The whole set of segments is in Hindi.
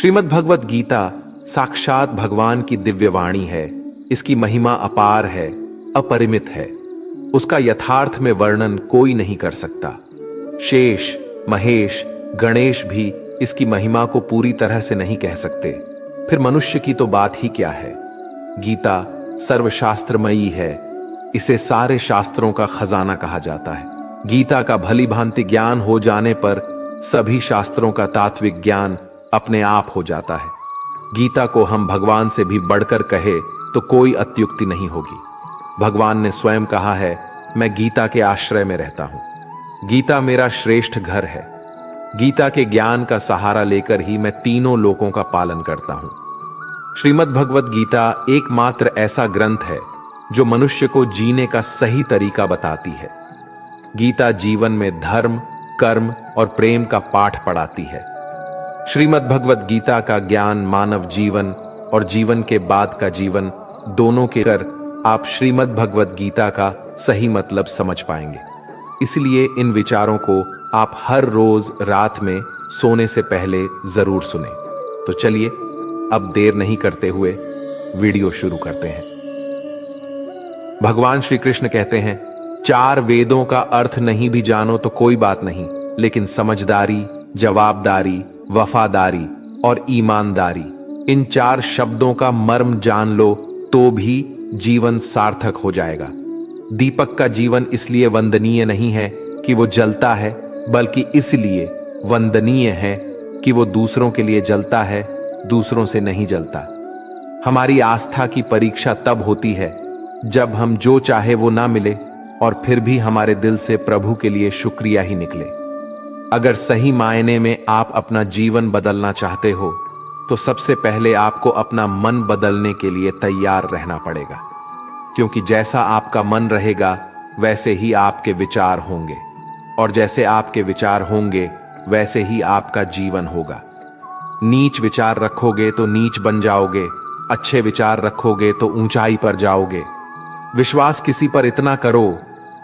श्रीमद् भगवत गीता साक्षात भगवान की दिव्य वाणी है। इसकी महिमा अपार है, अपरिमित है। उसका यथार्थ में वर्णन कोई नहीं कर सकता। शेष, महेश, गणेश भी इसकी महिमा को पूरी तरह से नहीं कह सकते, फिर मनुष्य की तो बात ही क्या है। गीता सर्वशास्त्रमयी है। इसे सारे शास्त्रों का खजाना कहा जाता है। गीता का भली भांति ज्ञान हो जाने पर सभी शास्त्रों का तात्विक ज्ञान अपने आप हो जाता है। गीता को हम भगवान से भी बढ़कर कहे तो कोई अत्युक्ति नहीं होगी। भगवान ने स्वयं कहा है, मैं गीता के आश्रय में रहता हूं। गीता मेरा श्रेष्ठ घर है। गीता के ज्ञान का सहारा लेकर ही मैं तीनों लोकों का पालन करता हूं। श्रीमद् भगवत गीता एकमात्र ऐसा ग्रंथ है जो मनुष्य को जीने का सही तरीका बताती है। गीता जीवन में धर्म, कर्म और प्रेम का पाठ पढ़ाती है। श्रीमद् भगवत गीता का ज्ञान मानव जीवन और जीवन के बाद का जीवन दोनों के कर आप श्रीमद् भगवत गीता का सही मतलब समझ पाएंगे। इसलिए इन विचारों को आप हर रोज रात में सोने से पहले जरूर सुने। तो चलिए अब देर नहीं करते हुए वीडियो शुरू करते हैं। भगवान श्री कृष्ण कहते हैं, चार वेदों का अर्थ नहीं भी जानो तो कोई बात नहीं, लेकिन समझदारी, जवाबदारी, वफादारी और ईमानदारी, इन चार शब्दों का मर्म जान लो तो भी जीवन सार्थक हो जाएगा। दीपक का जीवन इसलिए वंदनीय नहीं है कि वो जलता है, बल्कि इसलिए वंदनीय है कि वो दूसरों के लिए जलता है, दूसरों से नहीं जलता। हमारी आस्था की परीक्षा तब होती है जब हम जो चाहे वो ना मिले और फिर भी हमारे दिल से प्रभु के लिए शुक्रिया ही निकले। अगर सही मायने में आप अपना जीवन बदलना चाहते हो तो सबसे पहले आपको अपना मन बदलने के लिए तैयार रहना पड़ेगा, क्योंकि जैसा आपका मन रहेगा वैसे ही आपके विचार होंगे, और जैसे आपके विचार होंगे वैसे ही आपका जीवन होगा। नीच विचार रखोगे तो नीच बन जाओगे, अच्छे विचार रखोगे तो ऊंचाई पर जाओगे। विश्वास किसी पर इतना करो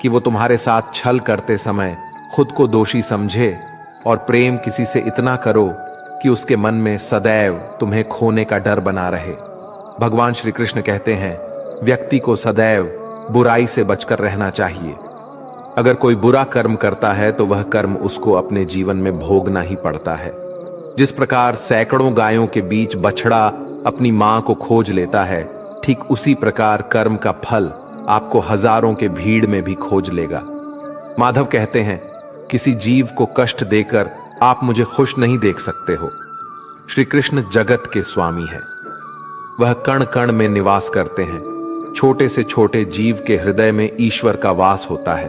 कि वो तुम्हारे साथ छल करते समय खुद को दोषी समझे, और प्रेम किसी से इतना करो कि उसके मन में सदैव तुम्हें खोने का डर बना रहे। भगवान श्री कृष्ण कहते हैं, व्यक्ति को सदैव बुराई से बचकर रहना चाहिए। अगर कोई बुरा कर्म करता है तो वह कर्म उसको अपने जीवन में भोगना ही पड़ता है। जिस प्रकार सैकड़ों गायों के बीच बछड़ा अपनी मां को खोज लेता है, ठीक उसी प्रकार कर्म का फल आपको हजारों के भीड़ में भी खोज लेगा। माधव कहते हैं, किसी जीव को कष्ट देकर आप मुझे खुश नहीं देख सकते हो। श्री कृष्ण जगत के स्वामी है। वह कण कण में निवास करते हैं। छोटे से छोटे जीव के हृदय में ईश्वर का वास होता है।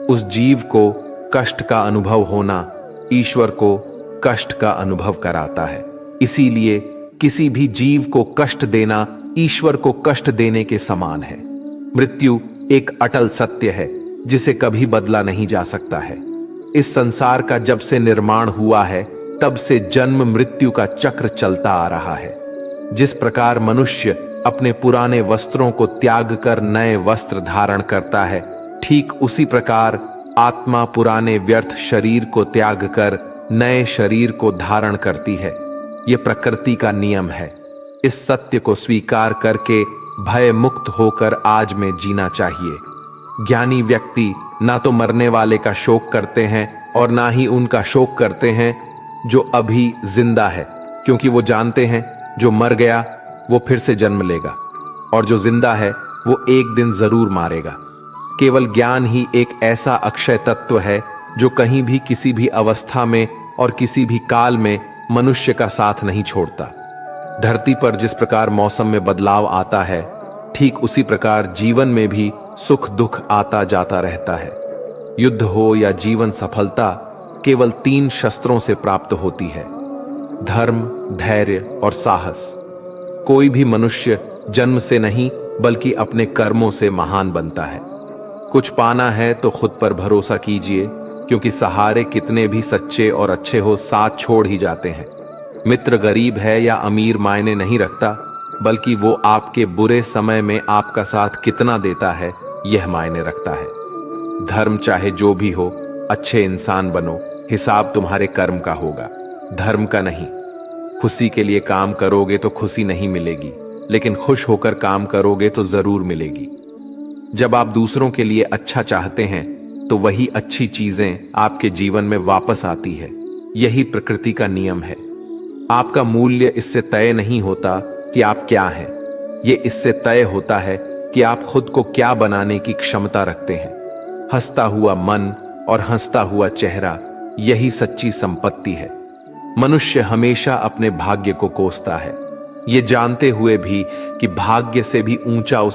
उस जीव को कष्ट का अनुभव होना ईश्वर को कष्ट का अनुभव कराता है। इसीलिए किसी भी जीव को कष्ट देना ईश्वर को कष्ट देने के समान है। मृत्यु एक अटल सत्य है जिसे कभी बदला नहीं जा सकता है। इस संसार का जब से निर्माण हुआ है तब से जन्म मृत्यु का चक्र चलता आ रहा है। जिस प्रकार मनुष्य अपने पुराने वस्त्रों को त्याग कर नए वस्त्र धारण करता है, ठीक उसी प्रकार आत्मा पुराने व्यर्थ शरीर को त्याग कर नए शरीर को धारण करती है। यह प्रकृति का नियम है। इस सत्य को स्वीकार करके भय मुक्त होकर आज में जीना चाहिए। ज्ञानी व्यक्ति ना तो मरने वाले का शोक करते हैं और ना ही उनका शोक करते हैं जो अभी जिंदा है, क्योंकि वो जानते हैं जो मर गया वो फिर से जन्म लेगा और जो जिंदा है वो एक दिन जरूर मारेगा। केवल ज्ञान ही एक ऐसा अक्षय तत्व है जो कहीं भी किसी भी अवस्था में और किसी भी काल में मनुष्य का साथ नहीं छोड़ता। धरती पर जिस प्रकार मौसम में बदलाव आता है, ठीक उसी प्रकार जीवन में भी सुख दुख आता जाता रहता है। युद्ध हो या जीवन सफलता केवल 3 शस्त्रों से प्राप्त होती है: धर्म, धैर्य और साहस। कोई भी मनुष्य जन्म से नहीं बल्कि अपने कर्मों से महान बनता है। कुछ पाना है तो खुद पर भरोसा कीजिए, क्योंकि सहारे कितने भी सच्चे और अच्छे हो साथ छोड़ ही जाते हैं। मित्र गरीब है या अमीर मायने नहीं रखता, बल्कि वो आपके बुरे समय में आपका साथ कितना देता है यह मायने रखता है। धर्म चाहे जो भी हो, अच्छे इंसान बनो, हिसाब तुम्हारे कर्म का होगा, धर्म का नहीं। खुशी के लिए काम करोगे तो खुशी नहीं मिलेगी, लेकिन खुश होकर काम करोगे तो जरूर मिलेगी। जब आप दूसरों के लिए अच्छा चाहते हैं तो वही अच्छी चीजें आपके जीवन में वापस आती है। यही प्रकृति का नियम है। आपका मूल्य इससे तय नहीं होता कि आप क्या हैं, ये इससे तय होता है कि आप खुद को क्या बनाने की क्षमता रखते हैं। हंसता हुआ मन और हंसता हुआ चेहरा, यही सच्ची संपत्ति है। मनुष्य हमेशा अपने भाग्य को कोसता है, ये जानते हुए भी कि भाग्य से भी ऊंचा उसका